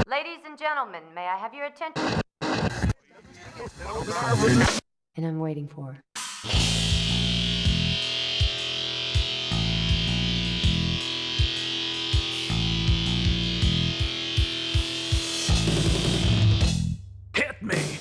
Ladies and gentlemen, may I have your attention? And I'm waiting for. Hit me!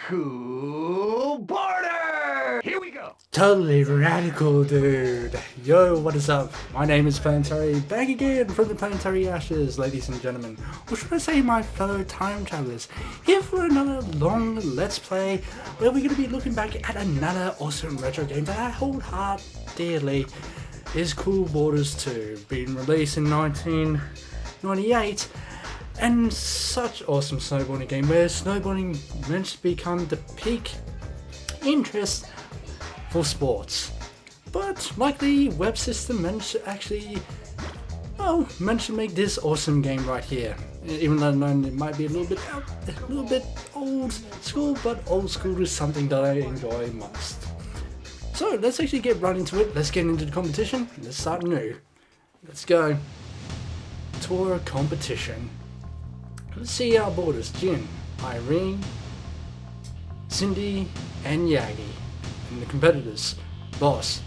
Cool border! Here we go! Totally radical, dude. Yo, what is up? My name is Ps3, back again from the Ps3 ashes, ladies and gentlemen. Or should I say my fellow time travelers, here for another long Let's Play, where we're going to be looking back at another awesome retro game that I hold heart dearly. Is Cool Borders 2, being released in 1998. And such awesome snowboarding game where snowboarding meant to become the peak interest for sports. But like the web system managed to actually, managed to make this awesome game right here. Even though it might be a little bit old school, but old school is something that I enjoy most. So let's actually get right into it. Let's get into the competition. Let's start new. Let's go. Tour competition. Let's see our borders: Jin, Irene, Cindy, and Yagi. And the competitors: Boss,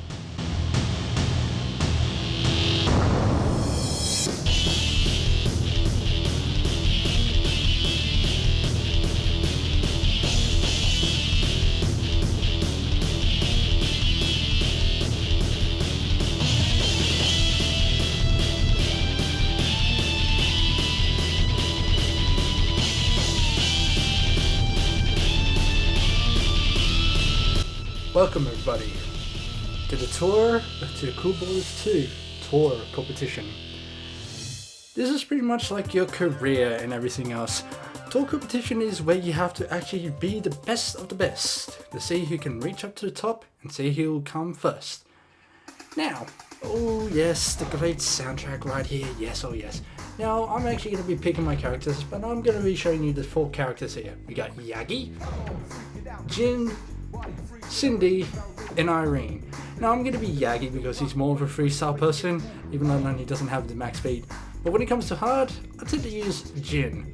welcome everybody to the Cool Borders 2 tour competition. This is pretty much like your career and everything else. Tour competition is where you have to actually be the best of the best to see who can reach up to the top and see who will come first. Now, oh yes, the great soundtrack right here, yes, oh yes. Now, I'm actually going to be picking my characters, but I'm going to be showing you the 4 characters here. We got Yagi, Jin, Cindy, and Irene. Now I'm going to be Yagi because he's more of a freestyle person, even though he doesn't have the max speed. But when it comes to hard, I tend to use Jin.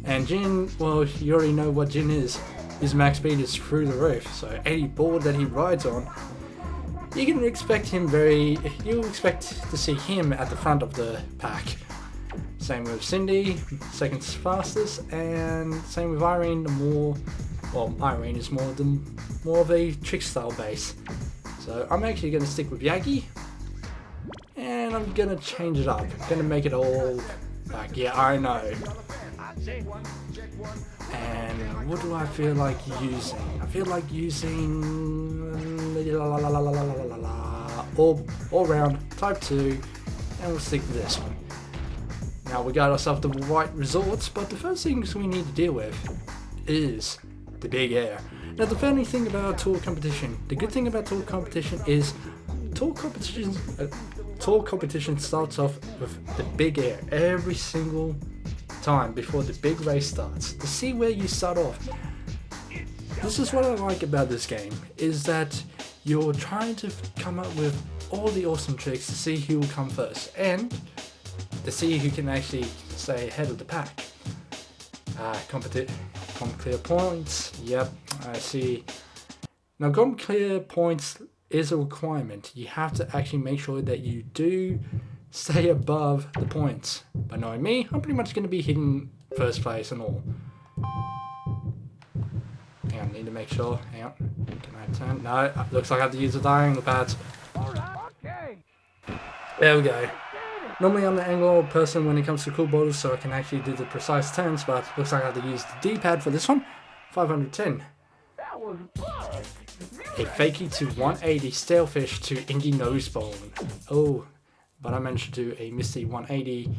And Jin, well, you already know what Jin is. His max speed is through the roof, so any board that he rides on, you'll expect to see him at the front of the pack. Same with Cindy, second fastest, and same with Irene. Irene is more of a trick style base. So I'm actually going to stick with Yagi, and I'm going to change it up. I'm going to make it all like, yeah, I know. And what do I feel like using? I feel like using all round type 2, and we'll stick with this one. Now we got ourselves the right resorts, but the first things we need to deal with is the big air. Now the funny thing about tour competition, the good thing about tour competition is tour competition starts off with the big air every single time before the big race starts, to see where you start off. This is what I like about this game, is that you're trying to come up with all the awesome tricks to see who will come first, and to see who can actually stay ahead of the pack. Comp clear points, yep, I see. Now comp clear points is a requirement. You have to actually make sure that you do stay above the points. But knowing me, I'm pretty much going to be hitting first place and all. Hang on, need to make sure. Hang on. Can I turn? No, looks like I have to use the diagonal pads. There we go. Normally I'm the angle person when it comes to cool borders, so I can actually do the precise turns, but looks like I have to use the D-pad for this one. 510. A fakie to 180 stalefish to Indy nosebone. Oh, but I managed to do a misty 180.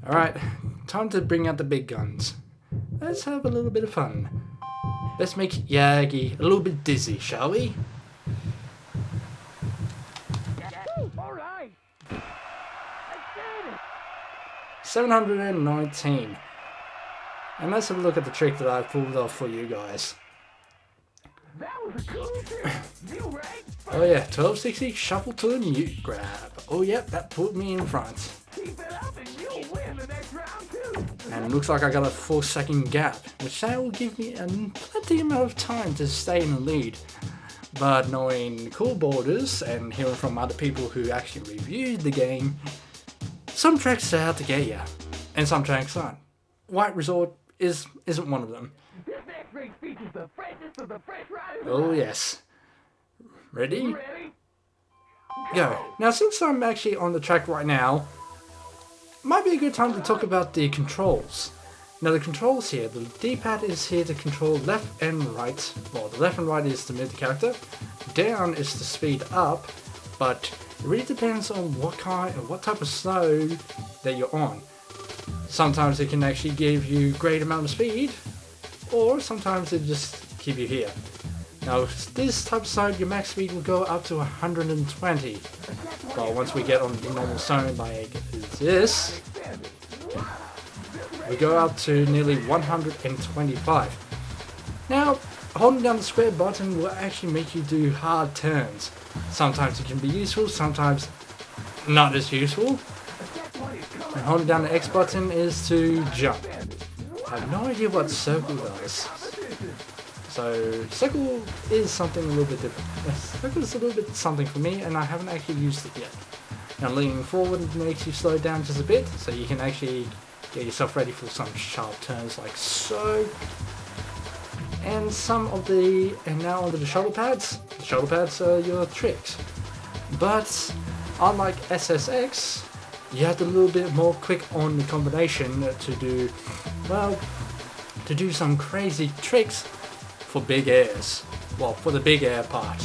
Alright, time to bring out the big guns. Let's have a little bit of fun. Let's make Yagi a little bit dizzy, shall we? Alright. 719. And let's have a look at the trick that I pulled off for you guys. That was a cool trick. You right? Oh yeah, 1260, shuffle to a mute grab. Oh yep, that put me in front. Keep it up and you'll win the next round too. And it looks like I got a 4-second gap, which that will give me a plenty amount of time to stay in the lead. But knowing cool borders and hearing from other people who actually reviewed the game, some tracks are out to get you, and some tracks aren't. White Resort isn't one of them. This next race features the freshest of the fresh riders. Oh yes. Ready? Ready? Go. Now since I'm actually on the track right now, might be a good time to talk about the controls. Now the controls here, the D-pad is here to control left and right. Well, the left and right is to move the character. Down is to speed up, but it really depends on what type of snow that you're on. Sometimes it can actually give you great amount of speed, or sometimes it just keep you here. Now this type of snow, your max speed will go up to 120. But once we get on the normal zone like this, we go up to nearly 125. Now, holding down the square button will actually make you do hard turns. Sometimes it can be useful, sometimes not as useful. And holding down the X button is to jump. I have no idea what circle does. So circle is something a little bit different. Circle is a little bit something for me, and I haven't actually used it yet. Now leaning forward makes you slow down just a bit, so you can actually get yourself ready for some sharp turns like so. And now onto the shoulder pads. The shoulder pads are your tricks. But unlike SSX, you have to be a little bit more quick on the combination to do some crazy tricks for big airs. Well, for the big air part.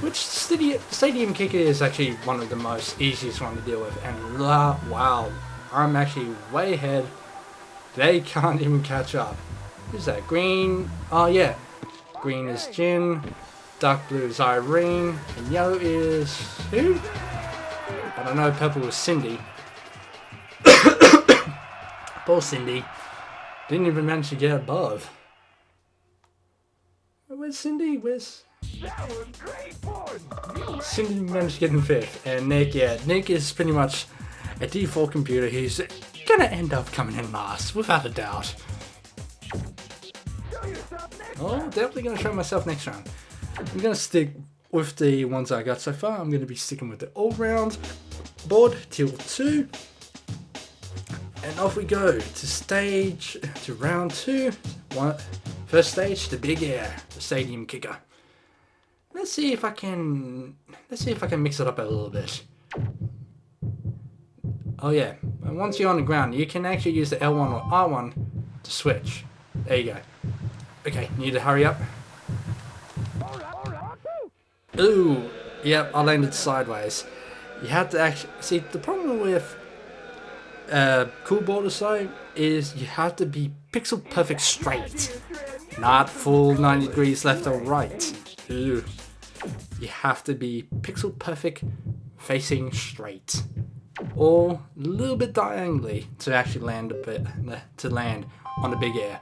Which Stadium Kicker is actually one of the most easiest one to deal with. And wow, I'm actually way ahead. They can't even catch up. Who's that? Green? Oh yeah. Green is Jin. Dark blue is Irene. And yellow is who? I don't know. Purple is Cindy. Poor Cindy. Didn't even manage to get above. Where's Cindy? That was great fun. Cindy managed to get in 5th. And Nick, yeah. Nick is pretty much a default computer. He's gonna end up coming in last, without a doubt. Oh, definitely gonna show myself next round. I'm gonna stick with the ones I got so far. I'm gonna be sticking with the all-round board, Tier 2. And off we go to round 2. First stage, the big air, the Stadium Kicker. Let's see if I can mix it up a little bit. Oh yeah, and once you're on the ground, you can actually use the L1 or R1 to switch. There you go. Okay, need to hurry up. Ooh, yep, I landed sideways. You have to actually see the problem with cool borders though is you have to be pixel perfect straight, not full 90 degrees left or right. Ooh. You have to be pixel perfect facing straight, or a little bit diagonally to actually land on the big air.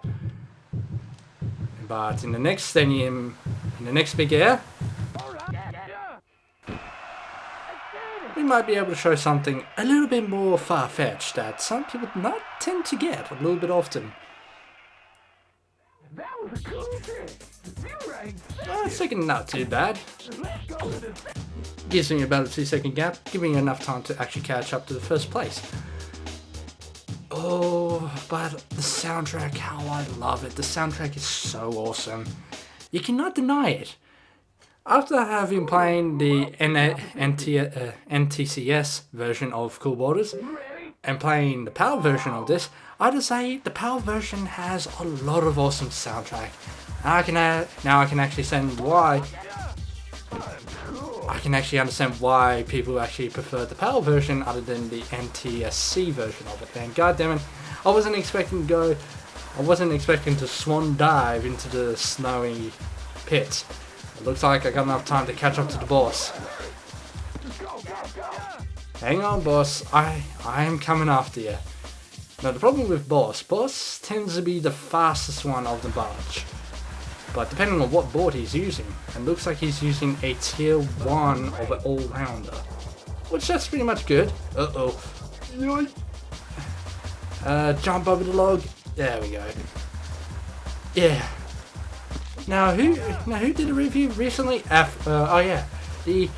But in the next big air, we might be able to show something a little bit more far-fetched that some people not tend to get a little bit often. That was a cool trick. You right. Well, second not too bad. Gives me about a 2-second gap, giving me enough time to actually catch up to the first place. Oh, but the soundtrack, how I love it. The soundtrack is so awesome. You cannot deny it. After having played the NTCS version of Cool Borders and playing the PAL version of this, I would say the PAL version has a lot of awesome soundtrack. And I can actually understand why people actually prefer the PAL version other than the NTSC version of it. And goddammit, I wasn't expecting to swan dive into the snowy pits. It looks like I got enough time to catch up to the boss. Hang on, boss. I am coming after you. Now the problem with boss tends to be the fastest one of the bunch. But depending on what board he's using, it looks like he's using a tier 1 of an all-rounder. Which that's pretty much good. Uh-oh. Jump over the log. There we go. Yeah. Now who did a review recently? The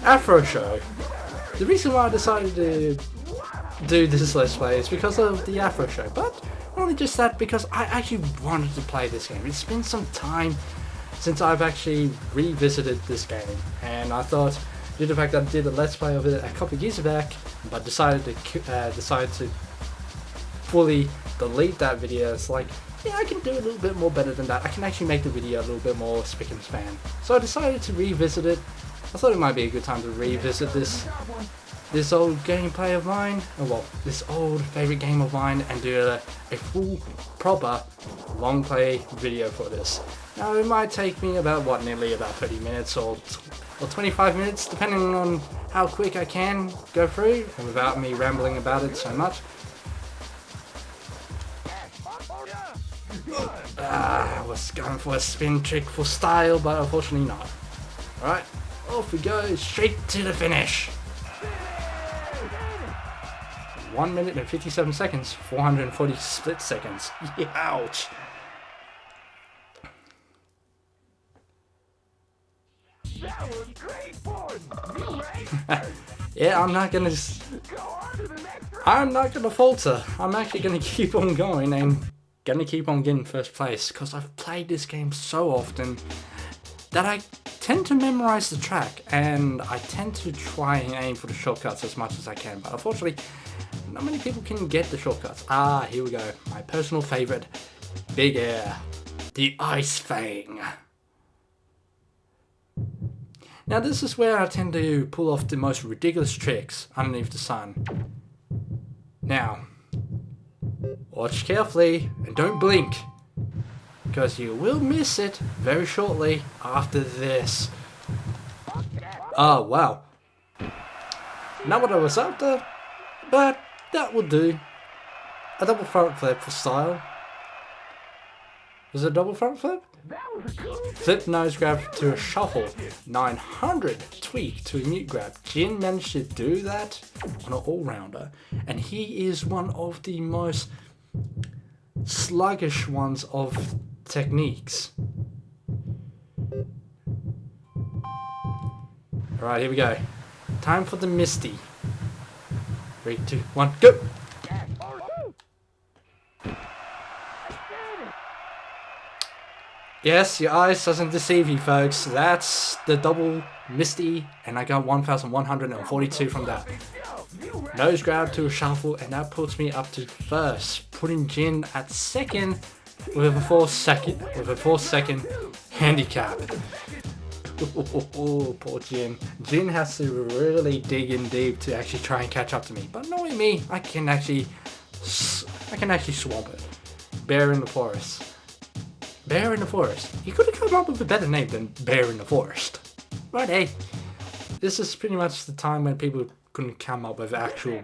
Afro Show. The reason why I decided to do this Let's Play is because of the Afro Show, but not only just that, because I actually wanted to play this game. It's been some time since I've actually revisited this game, and I thought, due to the fact that I did a Let's Play of it a couple of years back, but decided to fully delete that video, it's like, yeah, I can do a little bit more better than that. I can actually make the video a little bit more spick and span. So I decided to revisit it. I thought it might be a good time to revisit this old gameplay of mine, this old favorite game of mine, and do a full, proper, long play video for this. Now it might take me about, nearly about 30 minutes or 25 minutes, depending on how quick I can go through, and without me rambling about it so much. I was going for a spin trick for style, but unfortunately not. Alright, off we go, straight to the finish. 1 minute and 57 seconds, 440 split seconds. Ouch. That was great fun. You ready? Yeah, I'm not gonna falter. I'm actually gonna keep on going and gonna keep on getting first place, because I've played this game so often that I tend to memorize the track, and I tend to try and aim for the shortcuts as much as I can, but unfortunately not many people can get the shortcuts. Here we go, my personal favorite, Big Air, the Ice Fang. Now this is where I tend to pull off the most ridiculous tricks underneath the sun. Now watch carefully and don't blink, because you will miss it very shortly after this. Oh wow, not what I was after, but that will do. A double front flip for style. Was it a double front flip? Flip nose grab to a shuffle. 900 tweak to a mute grab. Jin managed to do that on an all-rounder, and he is one of the most sluggish ones of techniques. Alright, here we go. Time for the Misty. 3, 2, 1, go! Yes, your eyes doesn't deceive you, folks. That's the double Misty, and I got 1,142 from that. Nose grab to a shuffle, and that puts me up to first, putting Jin at second with a 4 second handicap. Poor Jin. Jin has to really dig in deep to actually try and catch up to me. But knowing me, I can actually swamp it. Bear in the forest. Bear in the forest. You could have come up with a better name than Bear in the Forest. But hey, this is pretty much the time when people couldn't come up with actual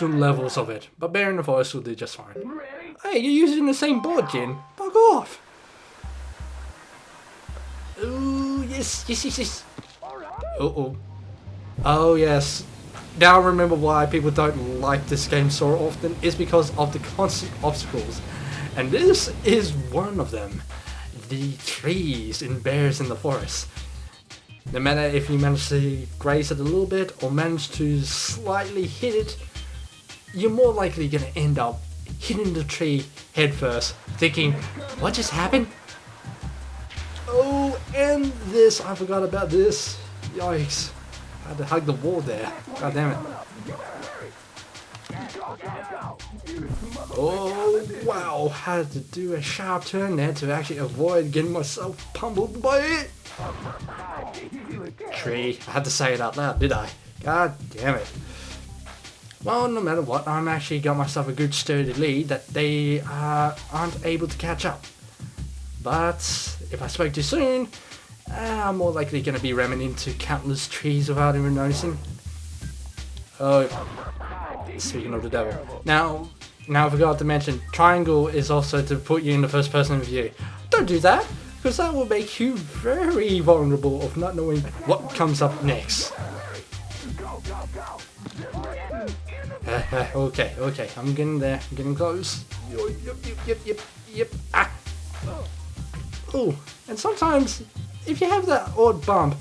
levels of it. But Bear in the Forest will do just fine. Hey, you're using the same board, Jin. Fuck off. Ooh, yes. Oh, yes. Now I remember why people don't like this game so often. It's because of the constant obstacles. And this is one of them. The trees in Bears in the Forest. No matter if you manage to graze it a little bit or manage to slightly hit it, you're more likely going to end up hitting the tree head first, thinking, what just happened? Oh, And this, I forgot about this. Yikes. I had to hug the wall there. God damn it. Oh, wow. Had to do a sharp turn there to actually avoid getting myself pummeled by it. Tree. I had to say it out loud, did I? God damn it. Well, no matter what, I'm actually got myself a good sturdy lead that they aren't able to catch up. But if I spoke too soon, I'm more likely going to be ramming into countless trees without even noticing. Oh, speaking of the devil. Now I forgot to mention, triangle is also to put you in the first person view. Don't do that, because that will make you very vulnerable of not knowing what comes up next. Okay, I'm getting there, I'm getting close. Yep. Ah. Oh, and sometimes, if you have that odd bump,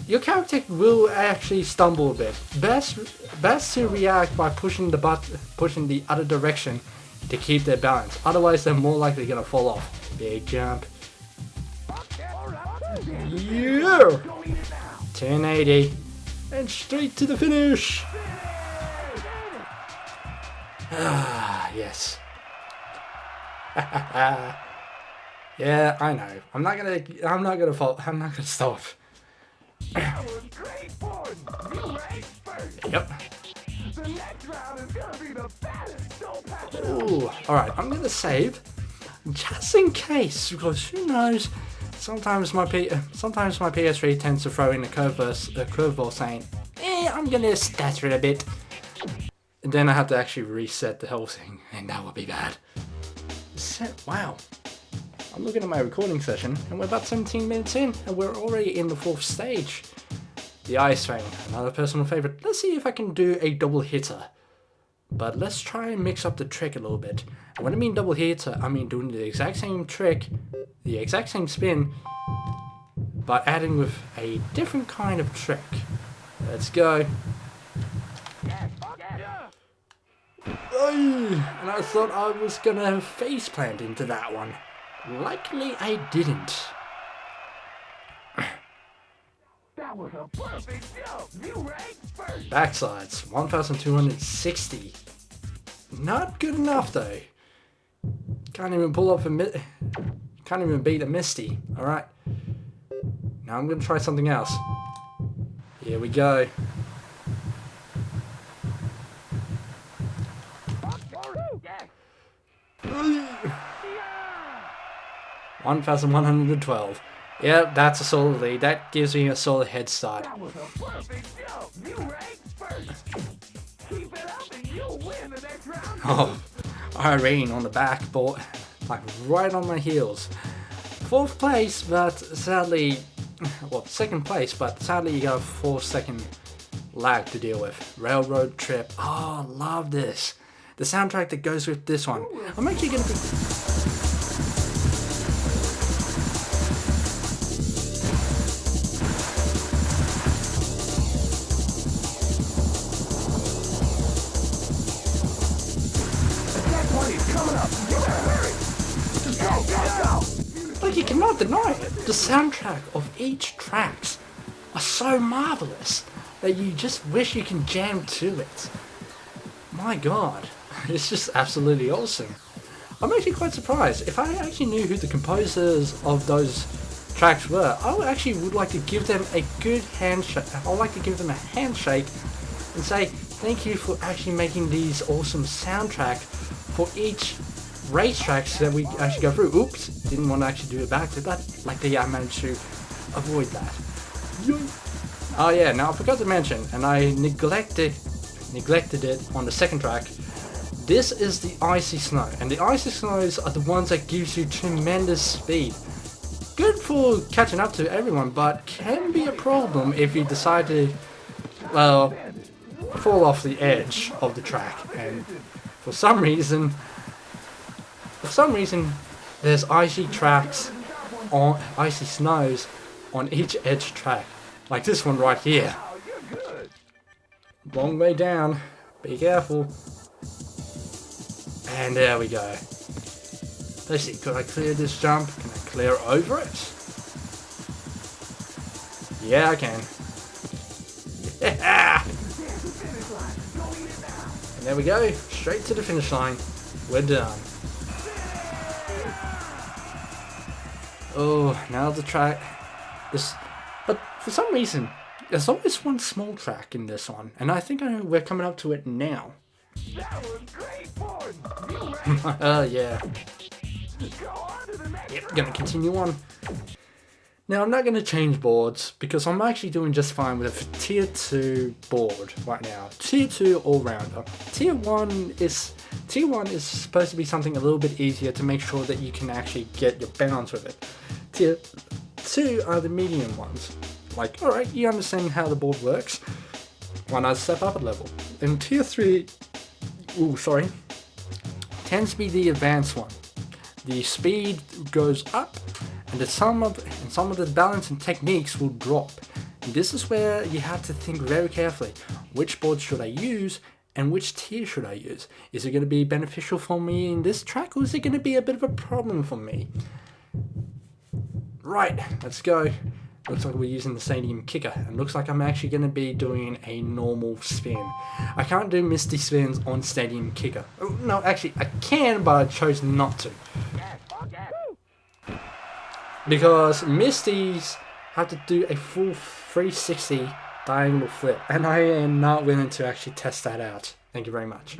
your character will actually stumble a bit. Best to react by pushing the other direction to keep their balance. Otherwise, they're more likely gonna fall off. Big jump. Yeah. 1080 and straight to the finish. Ah, yes. Yeah, I know. I'm not gonna stop. That was great fun. You ranked first. Yep. The next round is gonna be the baddest. Don't pass it. Ooh, alright, I'm gonna save. Just in case, because who knows, sometimes my Ps3 tends to throw in a curveball saying, I'm gonna stutter it a bit. And then I have to actually reset the whole thing, and that would be bad. Wow. I'm looking at my recording session, and we're about 17 minutes in, and we're already in the 4th stage. The ice thing, another personal favorite. Let's see if I can do a double hitter. But let's try and mix up the trick a little bit. And when I mean double hitter, I mean doing the exact same trick, the exact same spin, but adding with a different kind of trick. Let's go. And I thought I was gonna face plant into that one. Luckily I didn't. That was a perfect jump. You ranked first. Backsides, 1,260. Not good enough though. Can't even pull off can't even beat a Misty. Alright. Now I'm gonna try something else. Here we go. 1,112. Yeah, that's a solid lead. That gives me a solid head start. That was a perfect jump. You ranked first. Keep it up and you'll win the next round. Oh, Irene on the back, board, like right on my heels. 4th place, but sadly, well, 2nd place, but sadly you got a 4-second lag to deal with. Railroad Trip. Oh, love this. The soundtrack that goes with this one. I'm actually gonna be. Like, you cannot deny it. The soundtrack of each tracks are so marvelous that you just wish you can jam to it. My god, it's just absolutely awesome. I'm actually quite surprised. If I actually knew who the composers of those tracks were, I actually would like to give them a good handshake. I'd like to give them a handshake and say thank you for actually making these awesome soundtrack for each racetracks that we actually go through. Oops, didn't want to actually do it backwards, but luckily I managed to avoid that. Oh yeah, now I forgot to mention, and I neglected it on the 2nd track. This is the icy snow, and the icy snows are the ones that gives you tremendous speed. Good for catching up to everyone, but can be a problem if you decide to, well, fall off the edge of the track. And for some reason, there's icy tracks on icy snows on each edge track, like this one right here. Long way down. Be careful. And there we go. Let's see, could I clear this jump? Can I clear over it? Yeah, I can. Yeah! And there we go. Straight to the finish line. We're done. Oh, now the track. But for some reason, there's always one small track in this one, and I think we're coming up to it now. That was great fun. Yeah. Go on to the next Yep, gonna continue on. Now, I'm not gonna change boards because I'm actually doing just fine with a tier 2 board right now. Tier 2 all-rounder. Tier 1 is supposed to be something a little bit easier to make sure that you can actually get your balance with it. Tier 2 are the medium ones. Like, alright, you understand how the board works. Why not step up a level? And tier 3, tends to be the advanced one. The speed goes up, and some of the balance and techniques will drop. And this is where you have to think very carefully. Which board should I use, and which tier should I use? Is it going to be beneficial for me in this track, or is it going to be a bit of a problem for me? Right, let's go. Looks like we're using the stadium kicker, and looks like I'm actually going to be doing a normal spin. I can't do misty spins on stadium kicker. Oh, no, actually I can, but I chose not to. Because misties have to do a full 360 diagonal flip, and I am not willing to actually test that out. Thank you very much.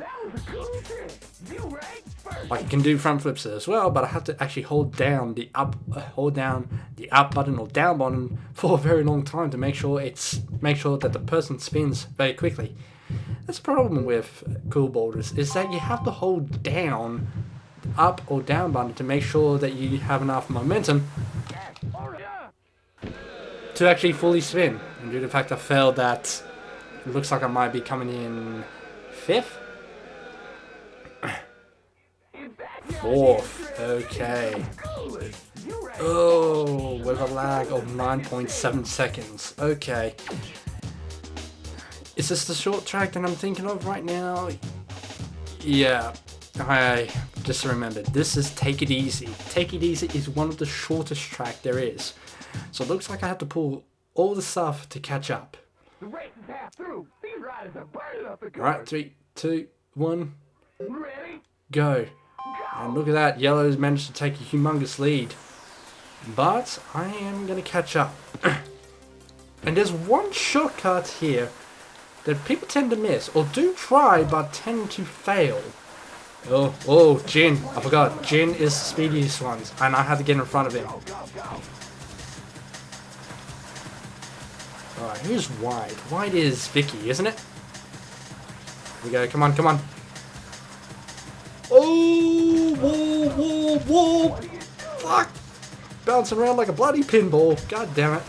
Like, I can do front flips as well, but I have to actually hold down the up button or down button for a very long time to make sure that the person spins very quickly. That's the problem with cool boulders, is that you have to hold down the up or down button to make sure that you have enough momentum to actually fully spin. And due to the fact I failed that, it looks like I might be coming in 5th? 4th, okay. Oh, with a lag of 9.7 seconds, okay. Is this the short track that I'm thinking of right now? Yeah, I just remembered, this is Take It Easy. Take It Easy is one of the shortest track there is. So it looks like I have to pull all the stuff to catch up. Alright, 3, 2, 1, go. And look at that, yellow's managed to take a humongous lead. But I am going to catch up. And there's one shortcut here that people tend to miss, or do try but tend to fail. Oh, Jin, I forgot. Jin is the speediest one, and I had to get in front of him. Alright, who's White? White is Vicky, isn't it? Here we go, come on, come on. Oh, whoa. Fuck. Bouncing around like a bloody pinball. God damn it.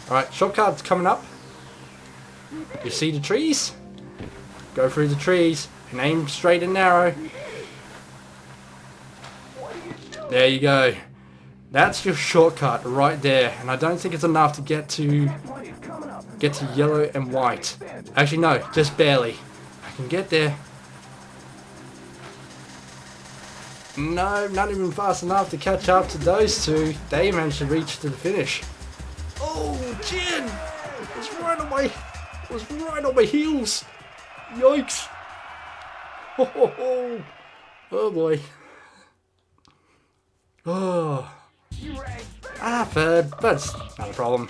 Alright, shortcut's coming up. You see the trees? Go through the trees and aim straight and narrow. There you go. That's your shortcut right there, and I don't think it's enough to get to yellow and white. Actually, no, just barely. I can get there. No, not even fast enough to catch up to those two. They managed to reach to the finish. Oh, Jin! It was right on my heels. Yikes! Oh boy. Oh. Third, but it's not a problem.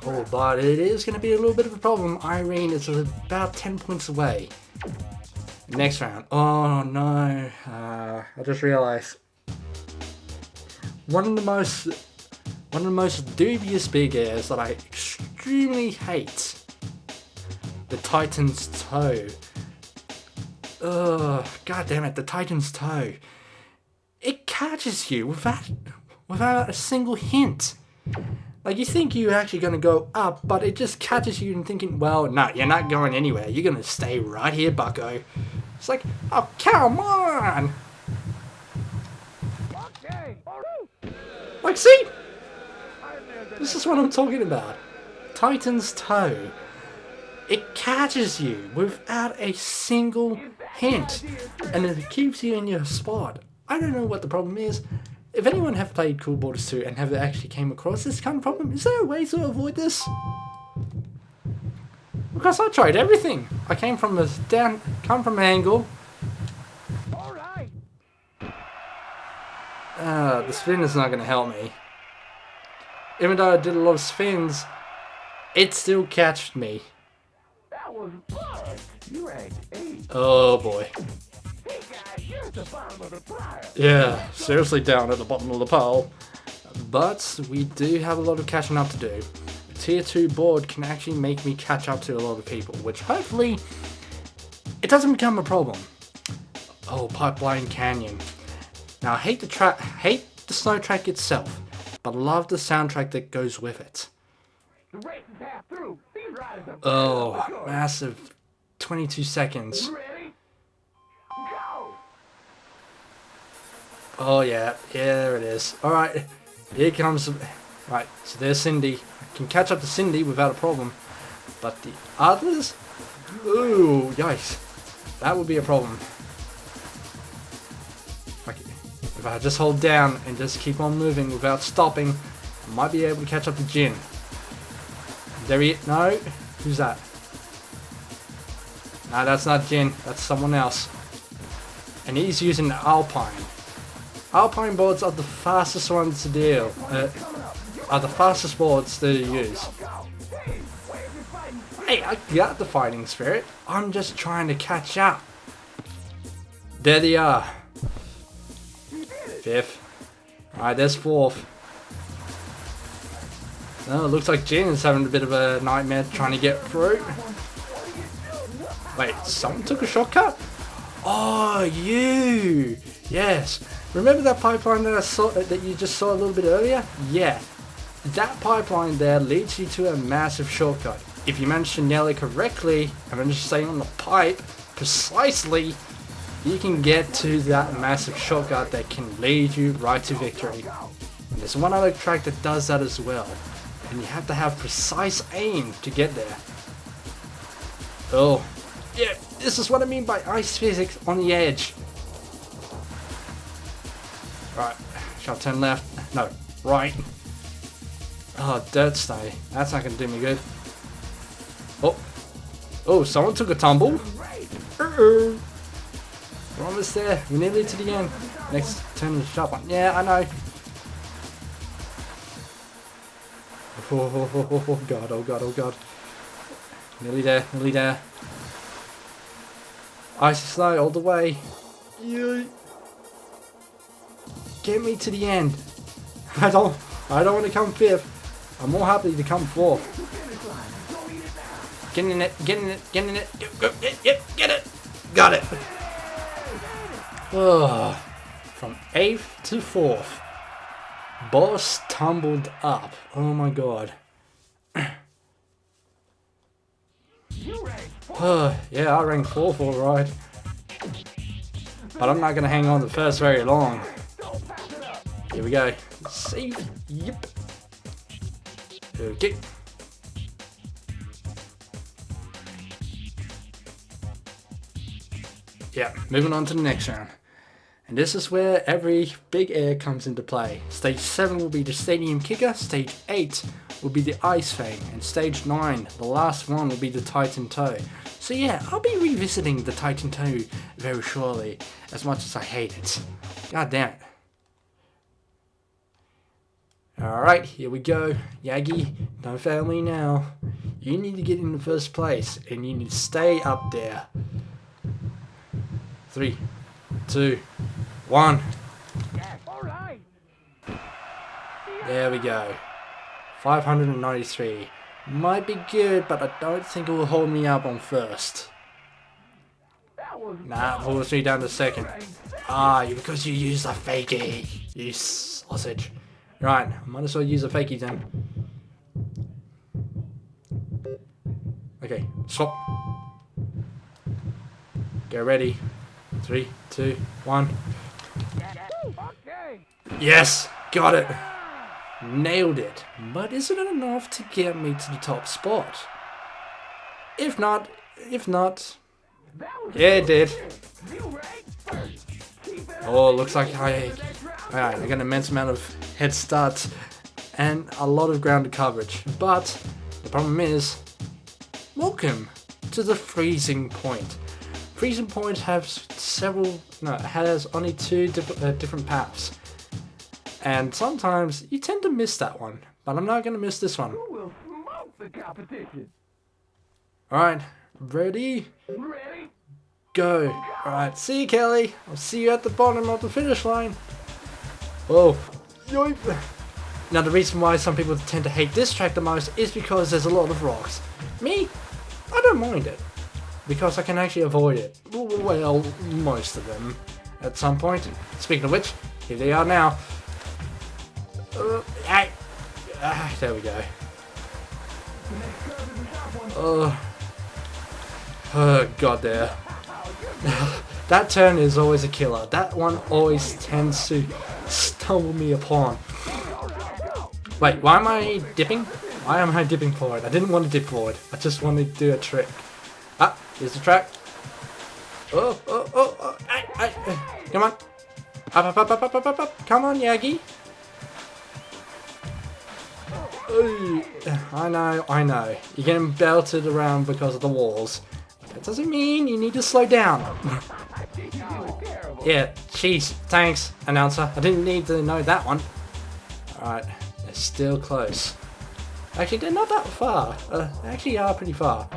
Oh, but it is going to be a little bit of a problem. Irene is about 10 points away. Next round. Oh no. I just realized one of the most dubious big airs that I extremely hate. The Titan's Toe. Ugh, god damn it, the Titan's Toe. It catches you without a single hint. Like, you think you're actually going to go up, but it just catches you and thinking, well, no, you're not going anywhere. You're going to stay right here, bucko. It's like, oh, come on! Like, see? This is what I'm talking about. Titan's Toe. It catches you without a single hint. And it keeps you in your spot. I don't know what the problem is. If anyone have played Cool Borders 2 and have actually came across this kind of problem, is there a way to avoid this? Because I tried everything. I came from an angle. All right. The spin is not going to help me. Even though I did a lot of spins, it still catched me. That was fun. You ranked 8. Oh boy. Hey guys, you're at the bottom of the pile. Yeah, seriously down at the bottom of the pile. But we do have a lot of catching up to do. A tier 2 board can actually make me catch up to a lot of people, which hopefully it doesn't become a problem. Oh, Pipeline Canyon. Now I hate the snow track itself, but love the soundtrack that goes with it. The race is half through. These riders are Oh, massive 22 seconds. You ready? Go! Oh yeah, there it is. Alright, here comes... Right, so there's Cindy. I can catch up to Cindy without a problem. But the others? Ooh, yikes. That would be a problem. Okay. If I just hold down and just keep on moving without stopping, I might be able to catch up to Jin. There he is. No? Who's that? No, that's not Jin. That's someone else. And he's using the Alpine. Alpine boards are the fastest ones to deal. Are the fastest boards to use. Hey, I got the fighting spirit. I'm just trying to catch up. There they are. 5th. Alright, there's 4th. Oh, it looks like Jin is having a bit of a nightmare trying to get through. Wait, someone took a shortcut? Oh, you! Yes. Remember that pipeline that I saw that you just saw a little bit earlier? Yeah. That pipeline there leads you to a massive shortcut. If you manage to nail it correctly, and manage to stay on the pipe precisely, you can get to that massive shortcut that can lead you right to victory. And there's one other track that does that as well. And you have to have precise aim to get there. Oh, yeah, this is what I mean by ice physics on the edge. Right, shall I turn left? No, right. Oh, dirt stay. That's not going to do me good. Oh, someone took a tumble. We're almost there. We're nearly to the end. Next turn is the sharp one. Yeah, I know. Oh god, oh god, oh god. Nearly there, nearly there. Icy snow all the way. Yeah. Get me to the end. I don't want to come 5th. I'm more happy to come 4th. Get in it, get in it, get in it. Go, get it. Got it. Oh, from 8th to 4th. Boss tumbled up. Oh my god. Yeah, I ranked 4th alright. But I'm not going to hang on to 1st very long. Here we go. Save. Yep. Okay. Yeah, moving on to the next round. And this is where every big air comes into play. Stage 7 will be the Stadium Kicker, Stage 8 will be the Ice Fang, and Stage 9, the last one, will be the Titan Toe. So yeah, I'll be revisiting the Titan Toe very shortly, as much as I hate it. God damn it. Alright, here we go. Yagi, don't fail me now. You need to get in the first place, and you need to stay up there. 3, 2, 1. There we go. 593. Might be good, but I don't think it will hold me up on 1st. Nah, pulls me down to 2nd. Ah, because you used a fakie. You sausage. Right, I might as well use a fakie then. Okay, swap. Get ready. 3, 2, 1. Yes! Got it! Nailed it. But isn't it enough to get me to the top spot? If not... Yeah, it did. Oh, looks like I Alright, I got an immense amount of head start and a lot of grounded coverage. But the problem is, welcome to the freezing point. Freezing point has has only two different paths. And sometimes you tend to miss that one. But I'm not going to miss this one. Who will smoke the competition? Alright, ready? Ready? Go. Alright, see you, Kelly. I'll see you at the bottom of the finish line. Oh. Yoip. Now the reason why some people tend to hate this track the most is because there's a lot of rocks. Me, I don't mind it. Because I can actually avoid it. Well, most of them. At some point. Speaking of which, here they are now. There we go. Oh god there. That turn is always a killer. That one always tends to stumble me upon. Wait, why am I dipping? Why am I dipping forward? I didn't want to dip forward. I just wanted to do a trick. Ah, here's the track. Oh, come on. Up. Come on, Yagi. Ooh, I know. You're getting belted around because of the walls. That doesn't mean you need to slow down. Yeah, jeez, thanks, announcer. I didn't need to know that one. Alright, they're still close. Actually, they're not that far. They actually are pretty far.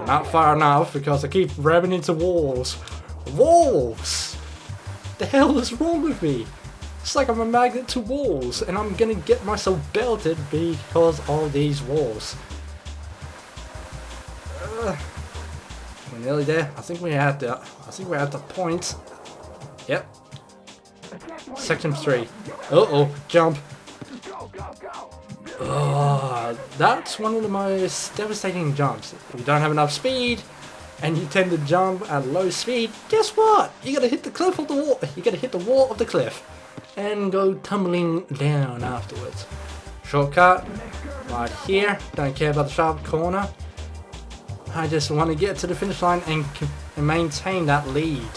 Not far enough because I keep ramming into walls. Walls! The hell is wrong with me? It's like I'm a magnet to walls, and I'm gonna get myself belted because of these walls. We're nearly there. I think we're at the point. Yep. Section 3. Jump. Oh, that's one of the most devastating jumps. If you don't have enough speed, and you tend to jump at low speed, guess what? You gotta hit the cliff of the wall. You gotta hit the wall of the cliff. And go tumbling down afterwards. Shortcut right here. Don't care about the sharp corner. I just want to get to the finish line and maintain that lead.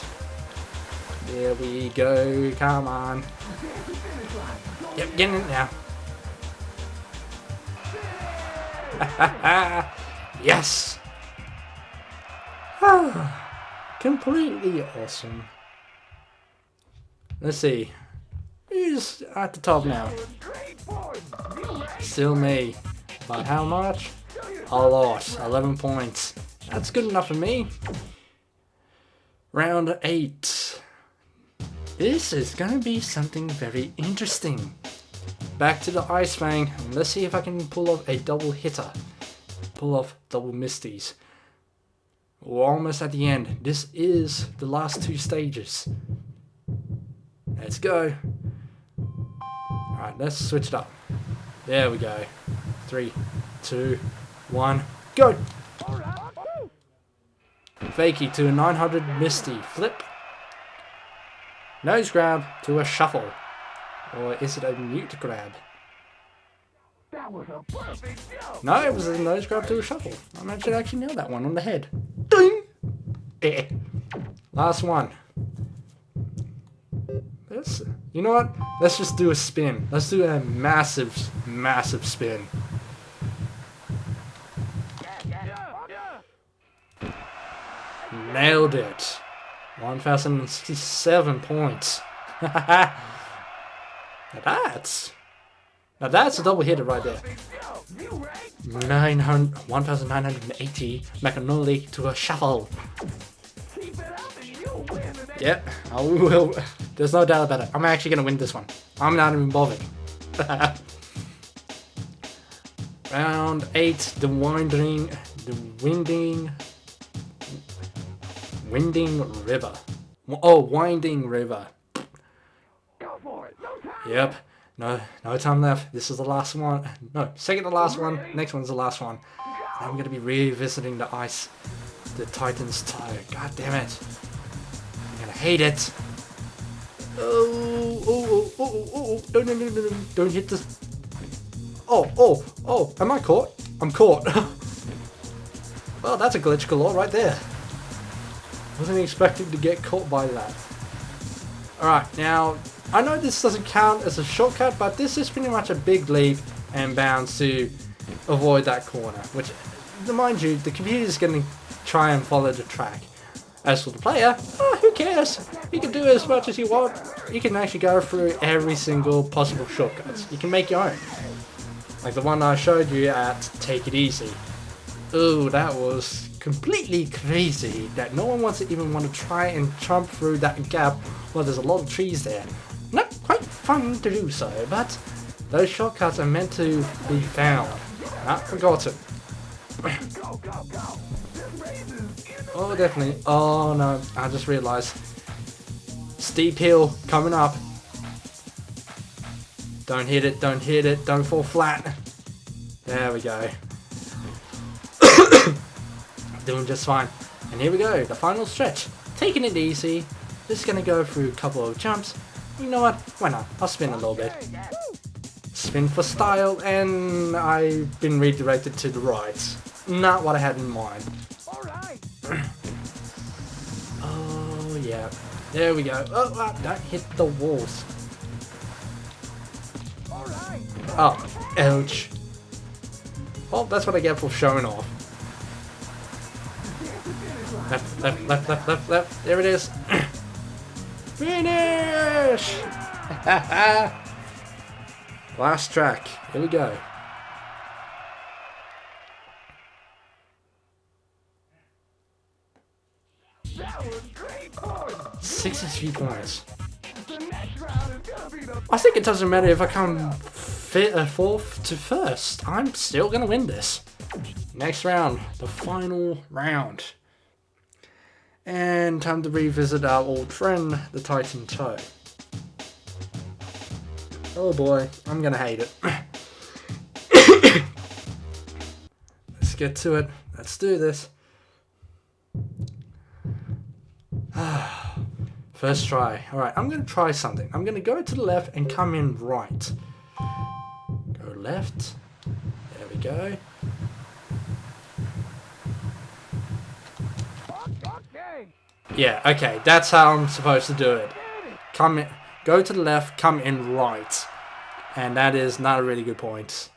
There we go. Come on. Yep, get in it now. Yes. Completely awesome. Let's see. Who's at the top now? Still me. But how much? A lot. 11 points. That's good enough for me. Round 8. This is going to be something very interesting. Back to the Ice Fang. Let's see if I can pull off a double hitter. Pull off double misties. We're almost at the end. This is the last 2 stages. Let's go. Alright, let's switch it up. There we go. 3, 2, 1, go! Fakie to a 900 Misty. Flip. Nose grab to a shuffle. Or is it a mute grab? That was a perfect jump. No, it was a nose grab to a shuffle. I managed to actually nail that one on the head. Ding! Last one. You know what? Let's just do a spin. Let's do a massive spin. Nailed it. 1,067 points. Now that's a double hitter right there. 1,980 Macanoli to a shuffle. Yep, I will. There's no doubt about it. I'm actually gonna win this one. I'm not even bothered. Round 8, the winding river. Oh, winding river. Yep. No time left. This is the last one. No, second to last one. Next one's the last one. And I'm gonna be revisiting the Titan's Toe. God damn it. I'm gonna hate it. Oh. No. Don't hit this. Oh. Am I caught? I'm caught. Well, that's a glitch galore right there. Wasn't expecting to get caught by that. Alright, now I know this doesn't count as a shortcut, but this is pretty much a big leap and bounds to avoid that corner, which, mind you, the computer is going to try and follow the track. As for the player, who cares? You can do as much as you want. You can actually go through every single possible shortcuts. You can make your own. Like the one I showed you at Take It Easy. Ooh, that was completely crazy that no one wants to even want to try and jump through that gap while there's a lot of trees there. Not quite fun to do so, but those shortcuts are meant to be found, not forgotten. Oh, definitely. Oh no, I just realized. Steep hill coming up. Don't hit it, don't hit it, don't fall flat. There we go. Doing just fine. And here we go, the final stretch. Taking it easy. Just gonna go through a couple of jumps. You know what? Why not? I'll spin a little bit. Spin for style, and I've been redirected to the right. Not what I had in mind. Oh yeah. There we go. Oh, don't hit the walls. Oh, ouch. Well, that's what I get for showing off. Left, left, left, left, left, left. There it is. Finish! Last track. Here we go. That was great points. 63 points. I think it doesn't matter if I come fourth to first. I'm still gonna win this. Next round, the final round. And time to revisit our old friend, the Titan Toe. Oh boy, I'm gonna hate it. Let's get to it. Let's do this. First try. Alright, I'm gonna try something. I'm gonna go to the left and come in right. Go left. There we go. Yeah, okay, that's how I'm supposed to do it. Come in, go to the left, come in right. And that is not a really good point.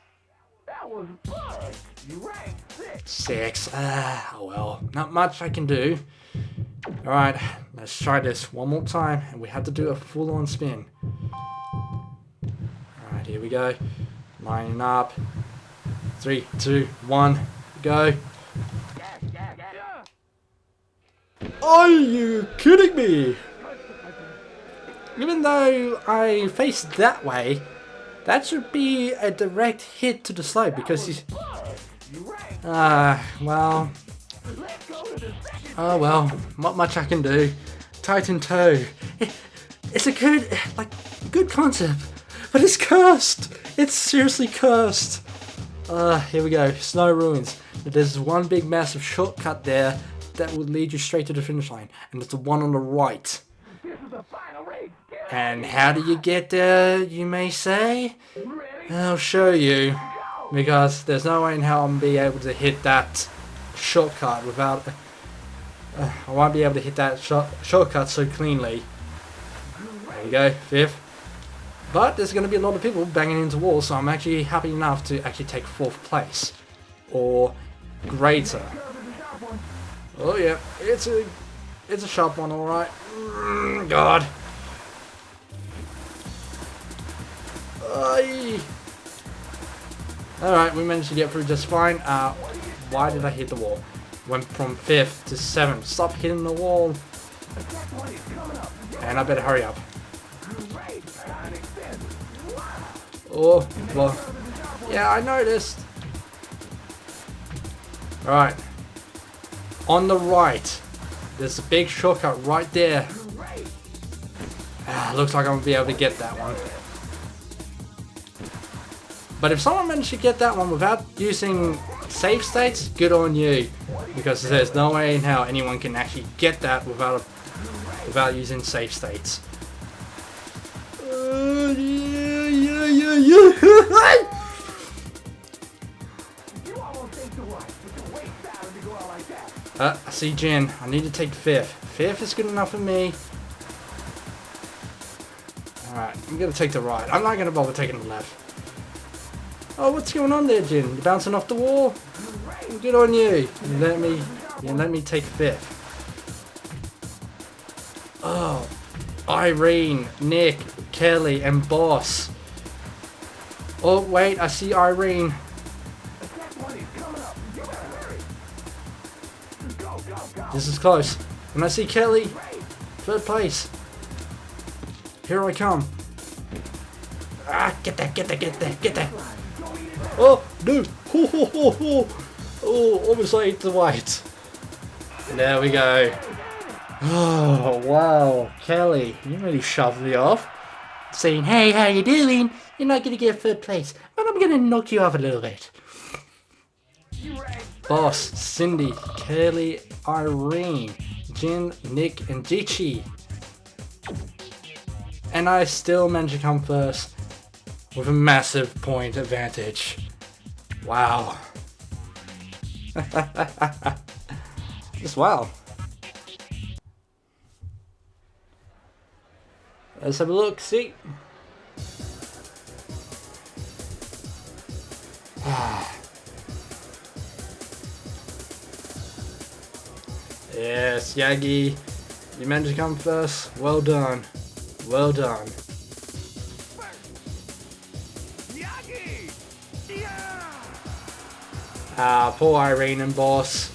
That was fun. You ranked 6. 6. Oh well, not much I can do. Alright, let's try this one more time, and we have to do a full-on spin. Alright, here we go. Lining up. 3, 2, 1, go. Are you kidding me? Even though I faced that way, that should be a direct hit to the slope because he's... well... Oh well, not much I can do. Titan Toe. It's a good concept, but it's cursed. It's seriously cursed. Here we go. Snow ruins. There's one big massive shortcut there that will lead you straight to the finish line, and it's the one on the right. And how do you get there, you may say? I'll show you, because there's no way in hell I'm going to be able to hit that shortcut without... I won't be able to hit that shortcut so cleanly. There we go, 5th. But there's going to be a lot of people banging into walls, so I'm actually happy enough to actually take 4th place. Or greater. Oh yeah, it's a sharp one, alright. God. Alright, we managed to get through just fine. Why did I hit the wall? Went from 5th to 7th. Stop hitting the wall. And I better hurry up. Oh, well. Yeah, I noticed. Alright. On the right. There's a big shortcut right there. Looks like I'm going to be able to get that one. But if someone managed to get that one without using save states, good on you. Because there's no way in hell anyone can actually get that without using save states. I see Jin. I need to take 5th. 5th is good enough for me. Alright, I'm gonna take the right. I'm not gonna bother taking the left. Oh, what's going on there, Jin? You're bouncing off the wall? Good on you. You let me take 5th. Oh, Irene, Nick, Kelly, and Boss. Oh, wait, I see Irene. This is close. And I see Kelly. 3rd place. Here I come. Ah, get that. Oh, no. Oh, almost ate the white. There we go. Oh, wow. Kelly, you really shoved me off. Saying, hey, how you doing? You're not going to get 3rd place, but I'm going to knock you off a little bit. Boss, Cindy, Kelly, Irene, Jin, Nick, and Jichi. And I still managed to come 1st with a massive point advantage. Wow. Just wow. Let's have a look, see. Yes, Yagi, you managed to come 1st. Well done. Well done. Poor Irene and Boss.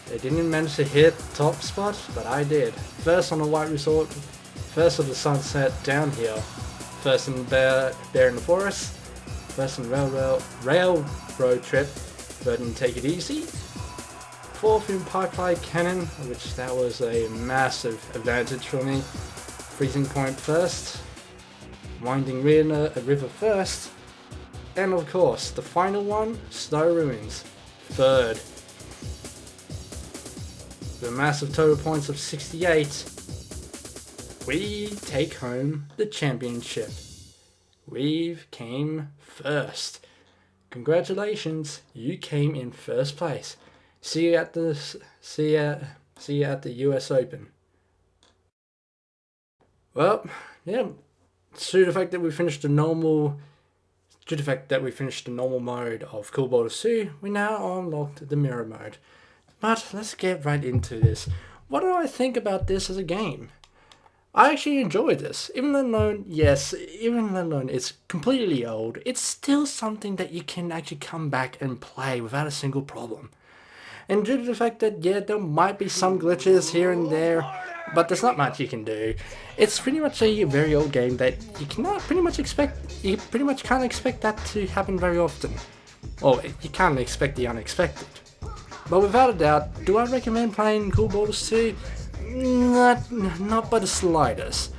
They didn't manage to hit top spot, but I did. 1st on the White Resort, 1st of the Sunset downhill, 1st in Bear in the Forest, 1st in Railroad Trip, 3rd in Take It Easy, 4th in Pipeline Cannon, which that was a massive advantage for me, Freezing Point 1st, Winding River 1st, and of course the final one, Snow Ruins, 3rd. With a massive total points of 68, we take home the championship. We came 1st. Congratulations, you came in 1st place. See you at the US Open. Well, yeah. Due to the fact that we finished the normal mode of Cool Borders 2, we now unlocked the mirror mode. But let's get right into this. What do I think about this as a game? I actually enjoyed this. Even though it's completely old, it's still something that you can actually come back and play without a single problem. And due to the fact that, yeah, there might be some glitches here and there, but there's not much you can do. It's pretty much a very old game that you pretty much can't expect that to happen very often. Or you can't expect the unexpected. But without a doubt, do I recommend playing Cool Borders 2? Not by the slightest.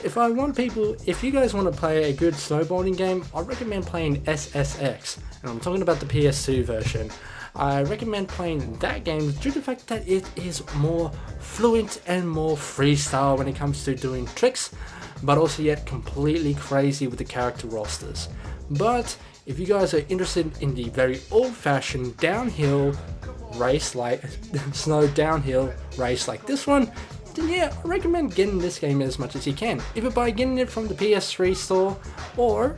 If you guys want to play a good snowboarding game, I recommend playing SSX, and I'm talking about the PS2 version. I recommend playing that game due to the fact that it is more fluent and more freestyle when it comes to doing tricks, but also yet completely crazy with the character rosters. But if you guys are interested in the very old-fashioned downhill race, like snow downhill race like this one, then yeah, I recommend getting this game as much as you can, either by getting it from the PS3 store or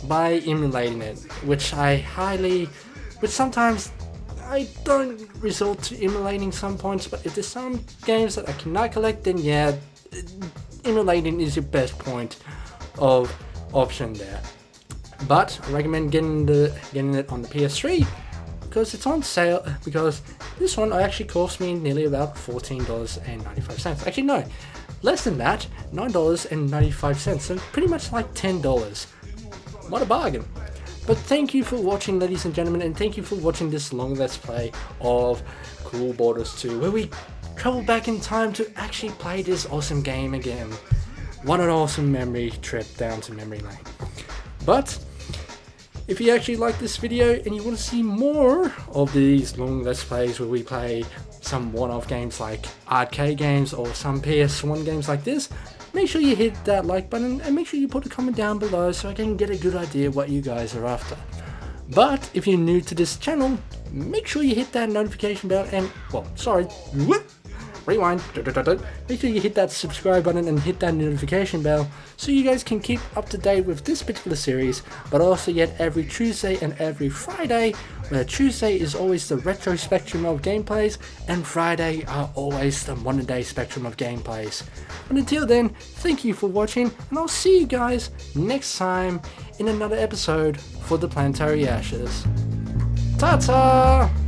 by emulating it, which sometimes I don't resort to emulating some points, but if there's some games that I cannot collect, then yeah, emulating is your best point of option there. But I recommend getting it on the PS3 because it's on sale, because this one actually cost me nearly about $14.95. Actually no, less than that, $9.95, so pretty much like $10. What a bargain. But thank you for watching, ladies and gentlemen, and thank you for watching this long Let's Play of Cool Borders 2, where we travel back in time to actually play this awesome game again. What an awesome memory trip down to memory lane. But if you actually like this video and you want to see more of these long Let's Plays where we play some one-off games like arcade games or some PS1 games like this, make sure you hit that like button and make sure you put a comment down below so I can get a good idea what you guys are after. But if you're new to this channel, make sure you hit that notification bell and, rewind, make sure you hit that subscribe button and hit that notification bell so you guys can keep up to date with this particular series, but also yet every Tuesday and every Friday, where Tuesday is always the retro spectrum of gameplays and Friday are always the modern day spectrum of gameplays. But until then, thank you for watching, and I'll see you guys next time in another episode for the Planetary Ashes. Ta-ta!